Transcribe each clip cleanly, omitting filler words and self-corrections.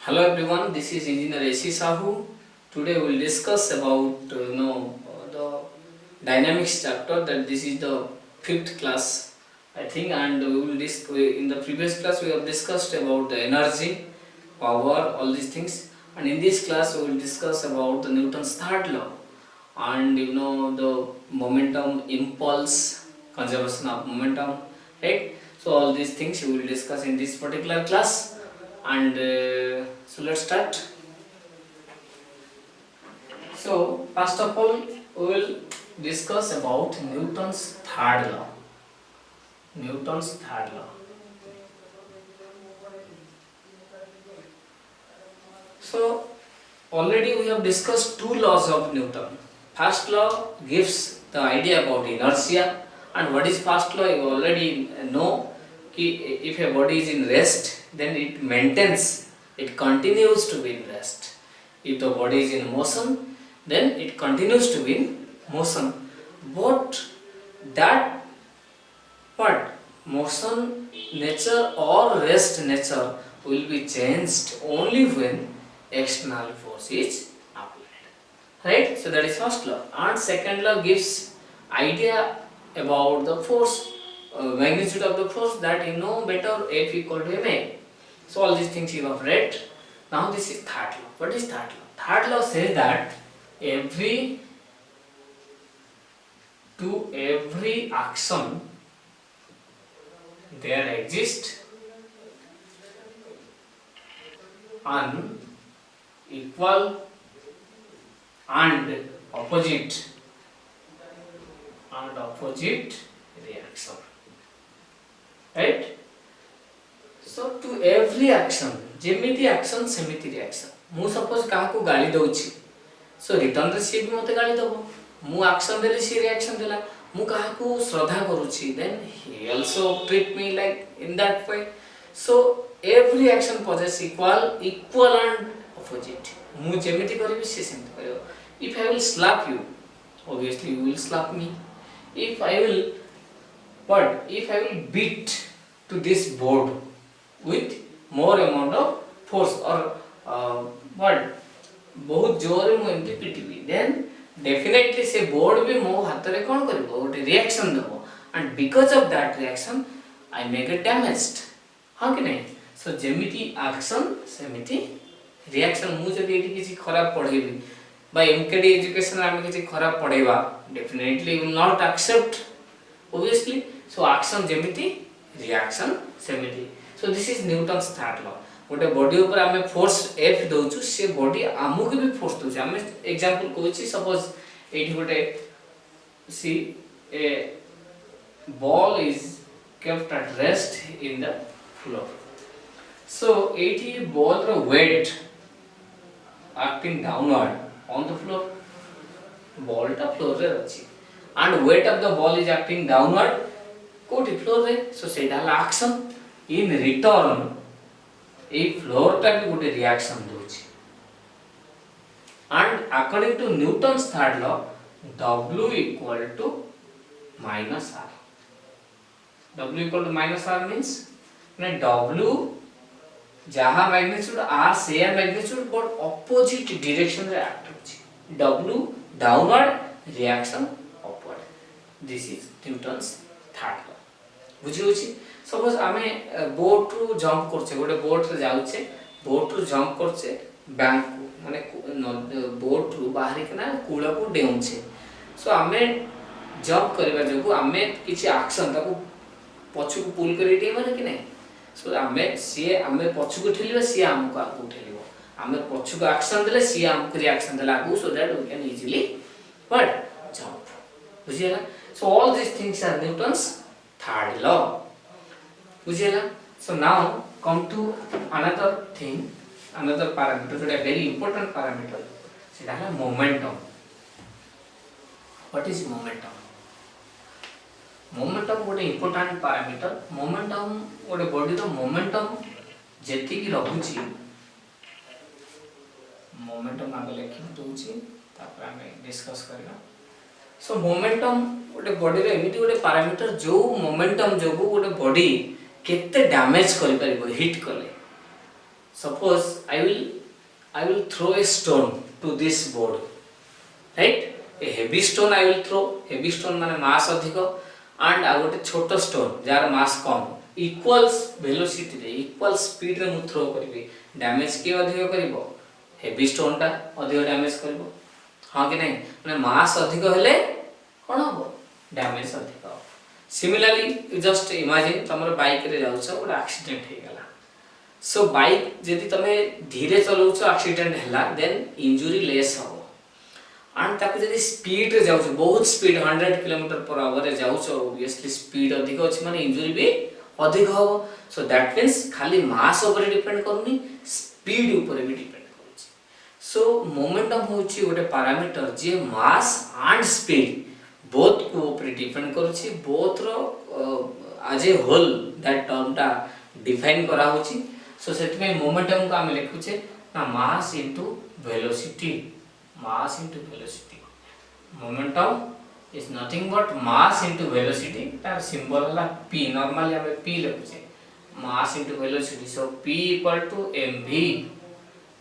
Hello everyone, this is Engineer AC Sahu. Today we will discuss about the dynamics chapter. That this is the fifth class, I think, and we will in the previous class we have discussed about the energy, power, all these things, and in this class we will discuss about the Newton's third law and the momentum, impulse, conservation of momentum, right? So all these things we will discuss in this particular class, and so let's start. So first of all we will discuss about Newton's third law. Newton's third law. So already we have discussed two laws of Newton. First law gives the idea about inertia, and what is first law you already know. If a body is in rest, then it maintains, it continues to be in rest. If the body is in motion, then it continues to be in motion. But that what motion nature or rest nature will be changed only when external force is applied, right? So that is first law. And second law gives idea about the force, magnitude of the force, that you know better, F equal to ma. So all these things you have read. Now this is third law. What is third law? Third law says that every action there exists an equal and opposite reaction, right? So to every action, जेमिति action सेमिति reaction. मु suppose काहाकू गाली दउछि, सो return रे सी भी मते गाली दबो. मु action देले सी reaction देला. मु काहाकू श्रद्धा करूछि, then he also treat me like in that way. So every action possess equal and opposite. मु जेमिति करिवि से सेमिति करिवो. If I will slap you, obviously you will slap me. If I will beat to this board with more amount of force or बहुत जोर मु एमती पिटिबी, then definitely से board भी मो हाथ रे कोन करबो, गोटे रिएक्शन देबो, and because of that reaction I may get damaged. हां कि नहीं? So जेमिति एक्शन सेमिति रिएक्शन. मु जदि एठी किछि खराब पढेबी by MKD education आमे किछि खराब पढेबा, definitely you will not accept, obviously. So action जेमिति reaction सेमिति. So this is Newton's third law. गोटे बॉडी ऊपर आमे फोर्स F दउछु, से बॉडी आमु के भी फोर्स दउछु. आमे एग्जांपल कहूछि, सपोज एठी गोटे सी ए ball is kept at rest in the floor. So एठी ball row weight acting downward on the floor. Ball टा floor रे अछि, and weight of the ball is acting downward कोठी floor रे. So सेटा action. In return A floor टा भी गोटे reaction दोछि, and according to Newton's third law W equal to minus R. W equal to minus R means W जहा magnitude R same magnitude but opposite direction रे act होछि. W downward, reaction upward. This is Newton's third law. बुझि होछि? Suppose आमे boat रु jump करछे, गोटे boat रे जाउछे, बोट रु जंप करछे बैंक माने बोट रु बाहर के ना कूला को डेउछे. सो आमे जंप करबा जगु आमे किछि एक्शन ताको पछु को पुल करि दे माने कि नै. सो आमे पछु को ठेलिबा, सी हमको आगु ठेलिबो. आमे पछु को एक्शन देले, सी हमको रिएक्शन देला आगु, so that we can easily jump. बुझियला? So all this things are Newton's third law. बुझियला? So now come to another thing, another parameter, that a very important parameter, सेटा है momentum. What is momentum? Momentum गोटे important parameter. Momentum गोटे body रो momentum जेति की रहउची, momentum आगे लिखि दोछि, तापर हम डिस्कस करबा. सो मोमेंटम गोटे बॉडी रे एमिति गोटे पैरामीटर जो मोमेंटम जोगु गोटे बॉडी केते डैमेज करि परिबो हिट करले. suppose I will throw a stone to this board, right? A heavy stone I will throw, heavy stone माने mass अधिक, and आ गोटे छोट stone जार mass कम, equals velocity रे equal speed रे मु throw करिवे, damage के अधिक करिवो, heavy stone टा अधिक damage करिवो, हाँ कि नहीं? माने mass अधिक हेले कौन हबो? Damage अधिक हबो. Similarly, you just imagine तमरो बाइक रे जाउछ गोटे एक्सीडेंट हे गला. So बाइक जदि तमे धीरे चलाउछ एक्सीडेंट हैला देन इंजुरी लेस हबो. एंड ताको जदि स्पीड रे जाउछ बहुत स्पीड 100 km/h रे जाउछ ऑब्वियसली स्पीड अधिक अछि माने इंजुरी भी अधिक हबो. सो दैट मींस खाली मास ऊपर डिपेंड करनी स्पीड ऊपर भी डिपेंड करूछि. सो मोमेंटम होछि गोटे पैरामीटर जे मास एंड स्पीड बोथ को ऊपर डिपेंड करूछि. बोथ रो as a whole that term टा डिफाइन करा होछि. सो सेट में मोमेंटम को हम लिखुछे ना मास into velocity, mass into velocity. Momentum is nothing but mass into velocity. तार symbol हला p. Normally हमें p लिखुछे mass into velocity. So p equal to mv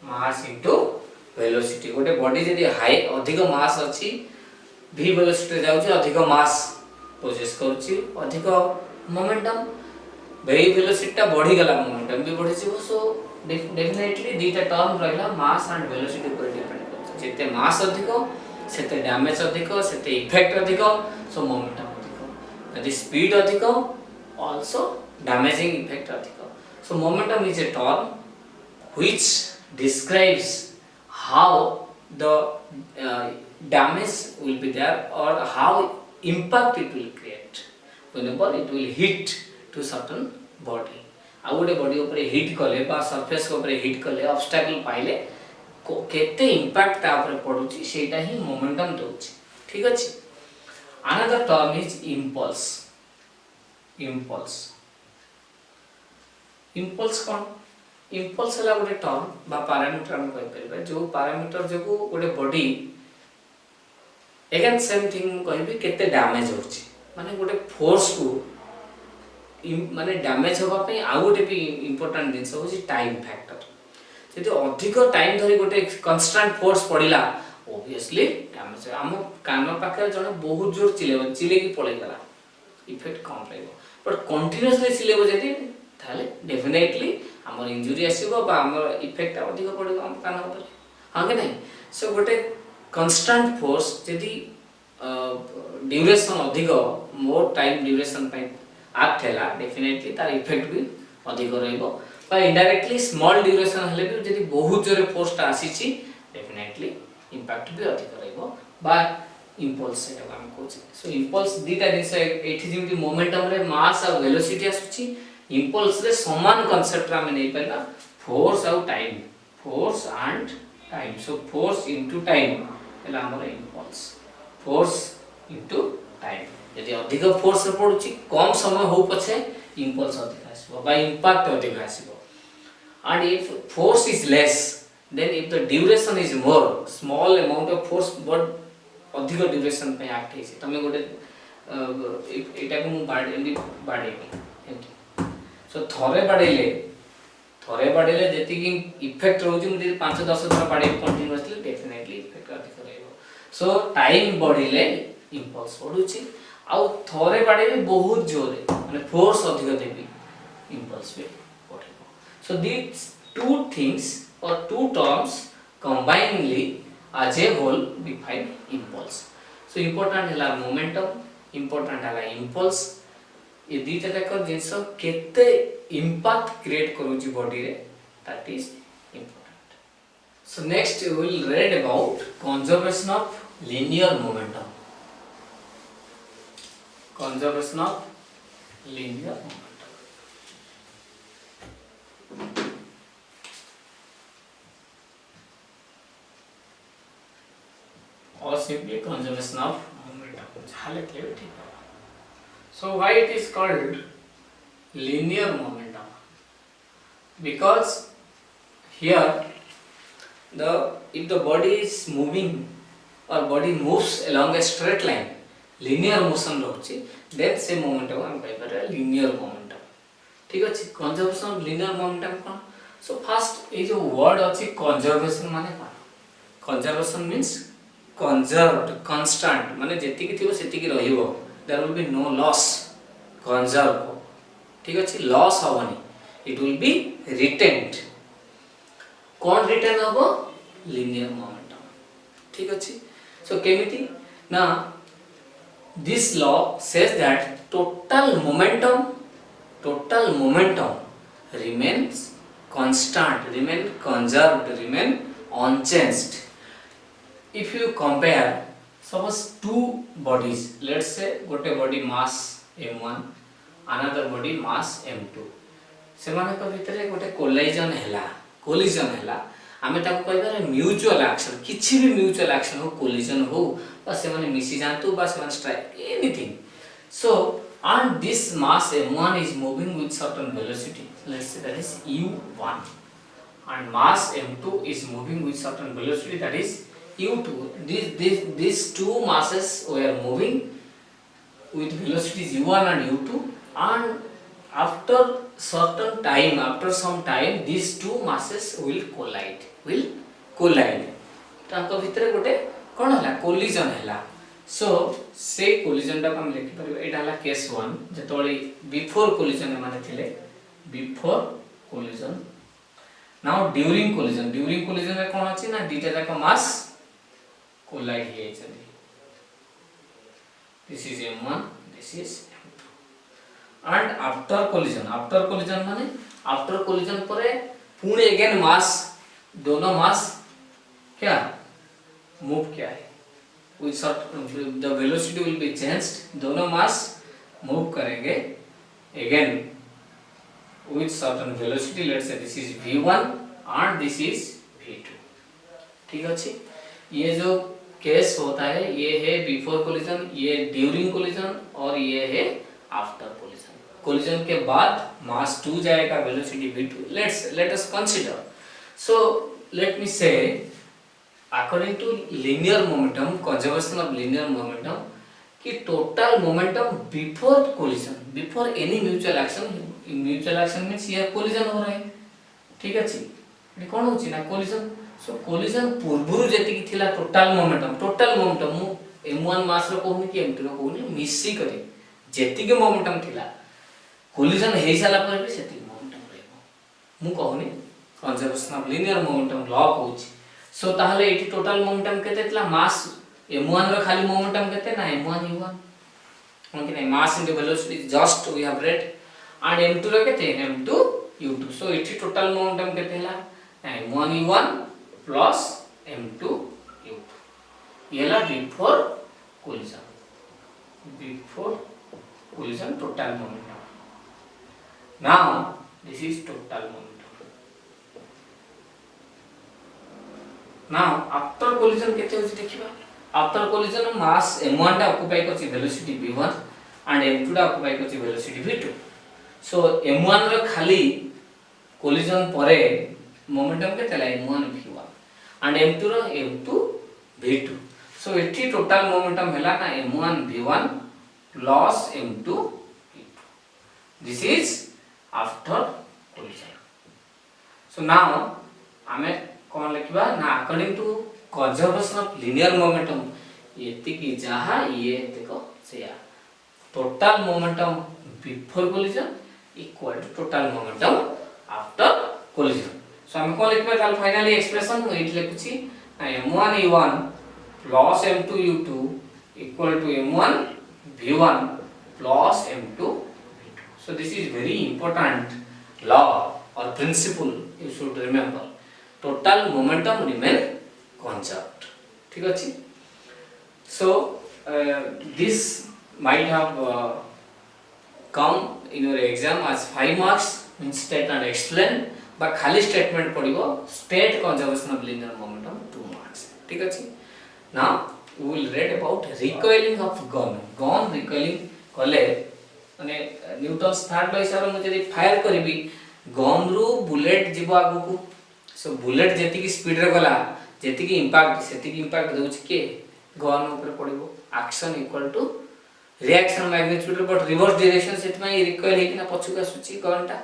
mass into velocity. गोटे बॉडी जदि हाई अधिक मास अछि v velocity जाउछि अधिक मास poses करूछि अधिक momentum, v velocity टा बढ़ी गला मोमेंटम भी बढ़ि छिबो. सो डेफिनेटली दीटा टर्म रहला मास एंड वेलोसिटी पर डिपेंड. जेते मास अधिक सेते डैमेज अधिक सेते इफेक्ट अधिक. सो मोमेंटम अधिक यदि स्पीड अधिक आल्सो डैमेजिंग इफेक्ट अधिक. सो momentum is a term which describes how the damage will be there or how impact it will create whenever it will hit to certain body. आ गोटे body ऊपर hit कले बा surface ऊपर hit कले obstacle पाइले केते impact ता ऊपर पडुची सेटा ही मोमेंटम दोछि. ठीक अछि. Another term is impulse. Impulse cone? Impulse हला गोटे टर्म बा पैरामीटर हम कहि परबे जो पैरामीटर जको गोटे बॉडी अगेन सेम थिंग कहबी केते डैमेज होछि माने गोटे फोर्स को माने डैमेज होबा पे आ गोटे भी इंपोर्टेंट दिस होछि टाइम फैक्टर. यदि अधिक टाइम धरी गोटे कांस्टेंट फोर्स पड़िला ऑब्वियसली डैमेज. हम कान पाखे जने बहुत जोर चिले की पळे गला इफेक्ट कम रहबो. बट कंटीन्यूअसली चिलेबो जदि थाले डेफिनेटली हमर इंजुरी आसीबो बा हमर इफेक्ट अधिक पड़िबो हम कान ऊपर. हां कि नहीं? सो गोटे कांस्टेंट फोर्स यदि ड्यूरेशन अधिक मोर टाइम ड्यूरेशन पे एक्ट हैला डेफिनेटली तार इफेक्ट भी अधिक रहबो. बा इनडायरेक्टली स्मॉल ड्यूरेशन हले भी जदि बहुत जोरे फोर्स ता आसीची डेफिनेटली इंपैक्ट भी अधिक रहबो बा इंपल्स सेटा हम कहछि. सो इंपल्स दीटा दिस एठी जेमति मोमेंटम रे मास आ वेलोसिटी आसुची इंपल्स रे समान कांसेप्ट रा में नै परना फोर्स आ time, force and time. So force into time एला हमर इंपल्स, फोर्स इनटू टाइम. यदि अधिक फोर्स रे पडुची कम समय हो पछे इंपल्स अधिक आसीबो बा इंपैक्ट अधिक आसीबो. And if force is less, then if the duration is more, small amount of force but अधिक duration पे act है. तमे गोटे एटा को मु बाडे सो थोरे बाडेले जेति कि इफेक्ट रहउची मुझे 5-10 थरा बाडे कंटीन्यूअसली डेफिनेटली इफेक्ट अधिक रहइबो. सो टाइम बढ़िले इंपल्स बढ़ुची आ थोरे बाडे बहुत जोरे माने फोर्स अधिक देबी इंपल्स भी बढ़िबो. So these two things or two terms combinedly as a whole define impulse. So important है momentum, important है impulse. ये दीटा तक जिनस केते impact create करूची body रे that is important. So next we will read about conservation of linear momentum. Conservation of linear momentum. Or simply conservation of momentum. So why it is called linear momentum? Because here if the body is moving or body moves along a straight line, linear motion रहुची, then same momentum हम कहि पारे linear momentum. ठीक अछि. conservation of linear momentum cone? So fast ये जो word अच्छी conservation माने कौन कंजर्वेशन मीन्स कंजर्व्ड कांस्टेंट माने जेतिकी थिबो सेतिकी रहिबो there will be no loss conserve ठीक अछि लॉस हवनी इट विल बी रिटेन्ड कौन रिटेन हबो लिनियर मोमेंटम ठीक अछि सो केमिति ना this law says that total momentum remains constant remain conserved remain unchanged if you compare suppose two bodies let's say gote body mass m1 another body mass m2 सेमानक भितरे गोटे collision हैला आमे ताको कहबा म्यूचुअल एक्शन किछि भी mutual action हो collision हो बा से माने मिसी जानतु बा से माने strike anything so and this mass m1 is moving with certain velocity let's say that is u1 and mass m2 is moving with certain velocity that is u2 these two masses were moving with velocities u1 and u2 and after certain time after some time these two masses will collide ताको भितरे गोटे कोन हला collision हला सो से collision टा हम लिखि परबे एटा हला केस 1 जेतोली बिफोर कोलिजन माने थिले before collision now during collision रे कोन अछि ना डीटा जाक मास कोलाइड हे छथि this is m1 this is m2 and after collision माने आफ्टर कोलिजन परे पुणे अगेन मास दोनों मास क्या मूव क्या है with certain the velocity will be changed दोनों मास मूव करेंगे again with certain velocity let's say this is v1 and this is v2 ठीक अछि ये जो केस होता है ये है बिफोर कोलिजन ये ड्यूरिंग कोलिजन और ये है आफ्टर कोलिजन के बाद मास 2 जाएगा velocity v2 let us consider so let me say according to linear momentum conservation of linear momentum कि total momentum before collision before any mutual action means here collision हो रहा है ठीक अछि ये कोन होची ना collision so collision पूर्वरु जेति कि थिला total momentum मु m1 मास रो कहूनी कि m2 रो कहूनी मिसी करे जेति के momentum थिला collision हेइ साला पर भी सेति momentum रहबो मु कहूनी conservation of linear momentum law कहूची सो ताहले एटी टोटल मोमेंटम केते तला मास m1 रो खाली मोमेंटम केते ना m1 u1 कोन कि नै mass into velocity just we have read and m2 रो केते m2 u2 सो एटी टोटल मोमेंटम केते हला m1 u1 plus m2 u2 येला before collision total momentum now this is total momentum now after collision केते होची देखिबा after collision mass m1 टा occupy करची वेलोसिटी v1 and m2 टा occupy करची वेलोसिटी v2 so m1 रो खाली collision परे मोमेंटम केते ला m1 v1 and m2 रो m2 v2 so एठी टोटल मोमेंटम हैला ना m1 v1 plus m2 v2 this is after collision so now हमें कौन लिखबा ना according to conservation of linear momentum एति की जहा ये देखो सेया total momentum before collision equal to total momentum after collision so हम कौन लिखबा ताल फाइनली एक्सप्रेशन मु एति लिखुची m1 u1 plus m2 u2 equal to m1 v1 plus m2 v2 so this is very important law or principle you should remember total momentum remain conserved ठीक अछि so this might have come in your exam as 5 marks in state and explain but खाली statement पडिबो state conservation of linear momentum 2 marks ठीक अछि now we will read about recoiling of gun recoiling कले माने Newton third law हिसाब में जदी fire करबी gun रू बुलेट जीव आगु को सो बुलेट जेति की स्पीड रे गला जेति की इंपैक्ट दोछ के गन ऊपर पड़िबो action equal to reaction magnitude but reverse direction सेत में रिकॉइल हे कि ना पछु का सुची गनटा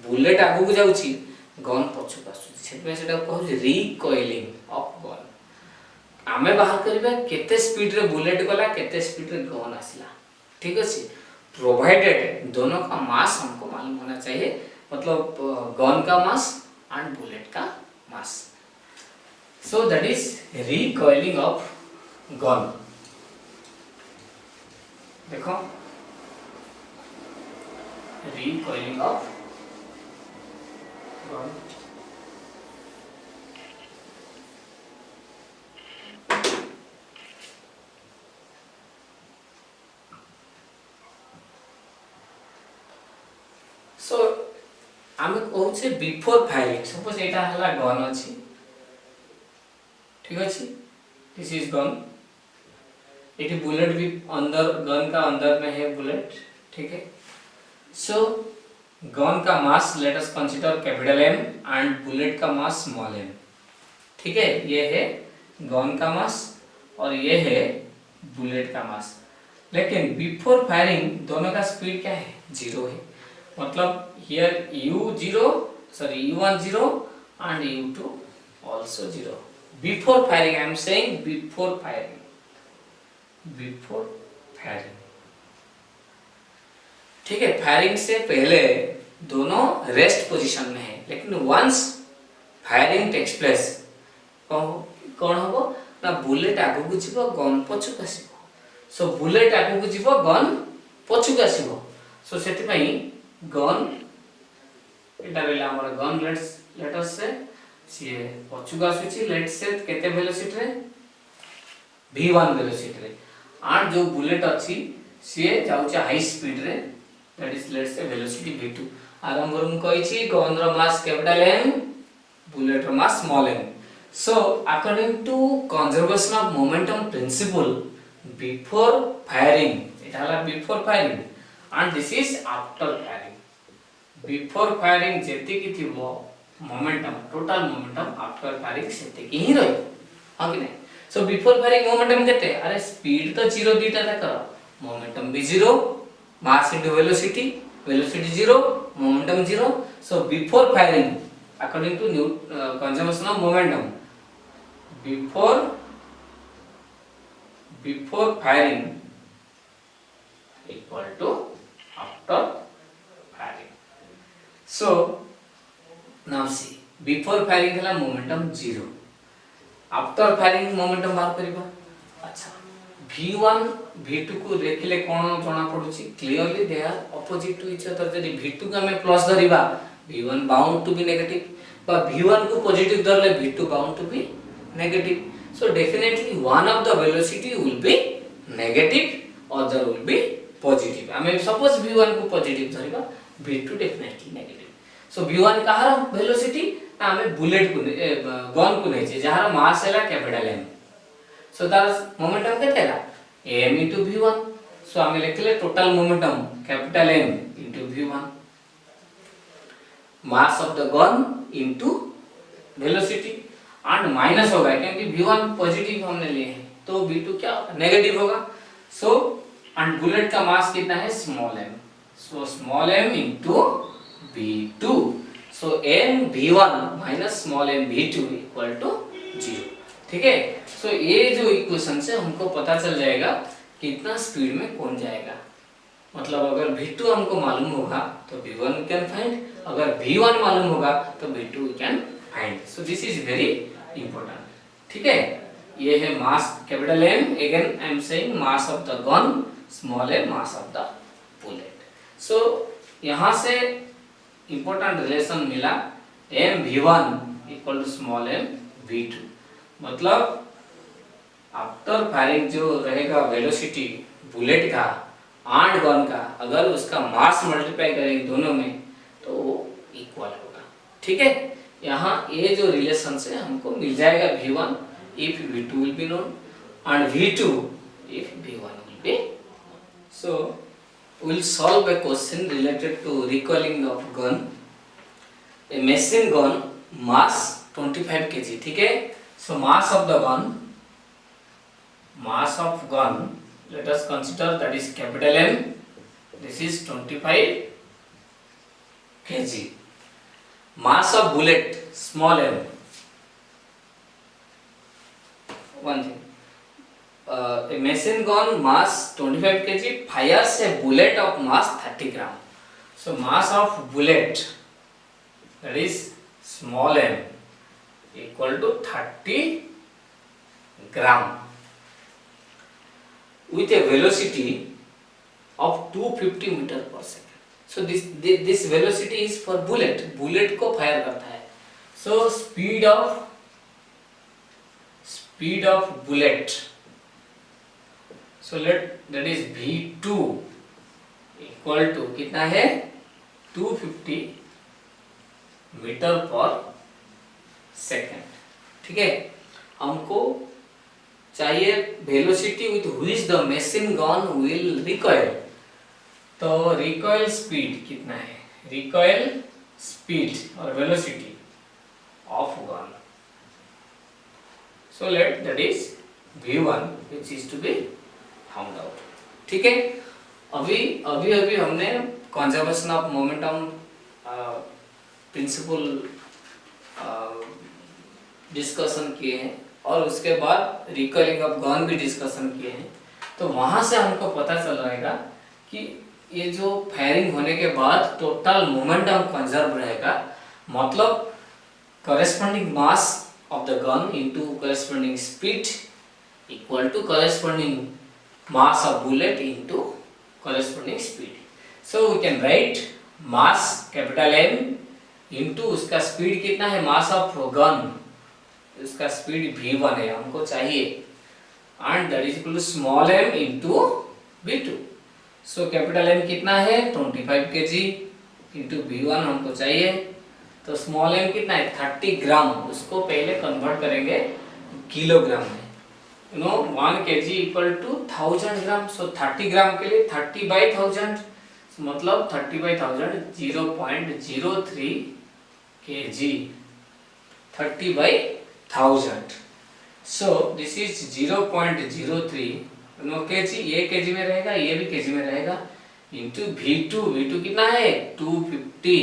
बुलेट आगु को जाउची गन पछुक आसुची सेतबे सेटा कहू रिकॉइलिंग ऑफ गन। आमे बाहर करबा केते स्पीड रे बुलेट गला केते स्पीड रे गन आसला, ठीक अछि। प्रोवाइडेड दोनों का मास हमको मालूम होना चाहिए, मतलब गन का मास एंड बुलेट का mass. So that is recoiling of gun. देखो रिकॉइलिंग ऑफ गन। सो आमे कहूचे बिफोर फायरिंग, सपोज एटा हला गन अछि, ठीक अछि, this is gun, eighty bullet भी अंदर, गन का अंदर में है बुलेट, ठीक है। सो गन का mass let us consider capital M and bullet का मास स्मॉल एम, ठीक है। ये है गन का मास और ये है बुलेट का मास। लेकिन बिफोर फायरिंग दोनों का स्पीड क्या है, 0 है, मतलब here u0 sorry u1 0 and u2 also 0 before firing। I am saying before firing, before firing, ठीक है। फायरिंग से पहले दोनों रेस्ट पोजीशन में है, लेकिन वंस फायरिंग टेक्स प्लेस कौन होबो ना बुलेट आगु को जीवो गन पछुक आसीबो। सो बुलेट आगु को जीवो गन पछुक आसीबो। सो सेति पई गन एटा बेला हमर गन लेट्स से सी पछुक आसुची, लेट्स से केते वेलोसिटी रे v1 वेलोसिटी रे, और जो बुलेट अछि सी जाउचा हाई स्पीड रे, that is let's say velocity v2। आरंभ रू कहि छी गन रो मास कैपिटल M, बुलेट रो mass small m। So according to conservation of momentum principle before firing, एटा हला before firing and this is after firing. Before firing जेति कि थिबो momentum, total momentum after firing सेति कि ही रही, हां कि नै। सो बिफोर फायरिंग मोमेंटम केते, अरे स्पीड तो 0 दीटा था, मोमेंटम भी 0, mass into velocity, velocity 0, momentum 0। So before firing according to conservation of momentum, before firing equal to after firing. So now see before firing हला मोमेंटम 0, आफ्टर फायरिंग मोमेंटम बार करबा। अच्छा v1 v2 को देखिले कोन जणा पडुची, clearly they are opposite to each other. जदि v2 को हमें प्लस धरिबा v1 bound to be negative, बा v1 को पॉजिटिव धरले v2 bound to be negative. So definitely one of the velocity will be negative, other will be positive. हमें suppose v1 को positive धरिबा, v2 definitely negative. So v1 कहार velocity ना हमें bullet को गन को नै छै जहार मास हैला capital M। So that momentum केते हैला m into v1। सो हमें लिखले total momentum capital M into v1, mass of the gun into velocity, and minus होगा क्योंकि v1 पॉजिटिव हमने लिए हैं तो v2 क्या होगा, नेगेटिव होगा। सो एंड बुलेट का मास कितना है, small m। So small m into v2। So m v1 minus small m v2 equal to 0, ठीक है। सो ये जो इक्वेशन से हमको पता चल जाएगा कितना स्पीड में कौन जाएगा। मतलब अगर v2 हमको मालूम होगा तो v1 वी कैन फाइंड, अगर v1 मालूम होगा तो v2 we can find. So this is very important, ठीक है। ये है mass capital M, again I am saying mass of the gun, small m mass of the bullet. So यहां से इंपॉर्टेंट रिलेशन मिला m v1 equal to small m v2। मतलब after firing जो रहेगा वेलोसिटी बुलेट का and gun का, अगर उसका मास मल्टीप्लाई करेंगे दोनों में तो वो इक्वल होगा, ठीक है। यहाँ ये जो रिलेशन से हमको मिल जाएगा v1 if v2 will be known and v2 if v1 will be। so we will solve a question related to recoiling of gun, a machine gun mass 25 kg, ठीक है। so mass of the gun, mass of gun let us consider that is capital M, this is 25 kg। mass of bullet small m, one thing, a machine gun mass 25 kg fires a bullet of mass 30 gram. So mass of bullet, that is small m, equal to 30 gram with a velocity of 250 metre पर second. So this velocity is for bullet. Bullet को fire करता है. So speed of bullet. So that is v2 equal to कितना है 250 metre पर second. ठीक है, हमको चाहिए velocity with which the machine gun will recoil. तो रिकॉइल स्पीड कितना है, रिकॉइल स्पीड और velocity of gun. So let that is v1 which is to be found out. ठीक है, अभी हमने conservation of momentum principle discussion किए हैं और उसके बाद रिकॉइलिंग ऑफ गन भी डिस्कशन किए हैं. तो वहां से हमको पता चल रहेगा कि ये जो फायरिंग होने के बाद टोटल मोमेंटम कंजर्व रहेगा, मतलब corresponding mass of the gun into corresponding speed equal to corresponding mass of bullet into corresponding speed. So we can write mass capital M into उसका स्पीड कितना है, मास ऑफ गन, इसका speed v1 है हमको चाहिए, and that is equal to small m into v2. So capital M कितना है 25 kg into v1 हमको चाहिए. तो स्मॉल m कितना है 30 ग्राम, उसको पहले कन्वर्ट करेंगे किलोग्राम में. You know 1 kg equal to 1000 gram. सो 30 ग्राम के लिए 30/1000, मतलब 30/1000 0.03 kg, 30/1000. So this is 0.03 kg. ये kg में रहेगा, ये भी kg में रहेगा, इंटू v2 कितना है 250,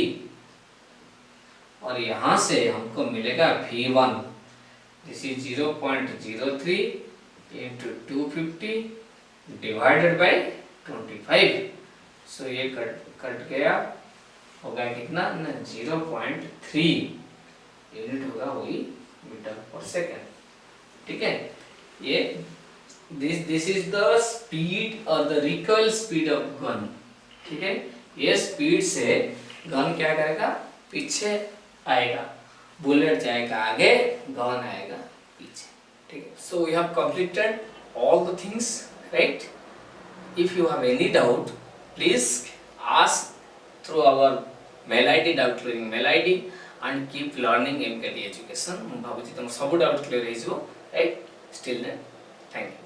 और यहाँ से हमको मिलेगा v1. This is 0.03 into 250 divided by 25. सो ये कट गया, होगा कितना ना 0.3 यूनिट होगा वही मीटर पर सेकेंड. ठीक है, ये दिस इज द स्पीड और the recoil speed of gun. ठीक है, ये स्पीड से गन क्या करेगा, पीछे आएगा, बुलेट जाएगा आगे, गन आएगा पीछे. ठीक है, so we have completed all the things, right. If you have any doubt please ask through our mail ID, doubt clearing mail ID, and keep learning MKD education. ମୁଁ ଭାବୁଛି ତମ ସବୁ ଡାଉଟ୍ କ୍ଲିୟର ହେଇଯିବ, right. Still then, thank you.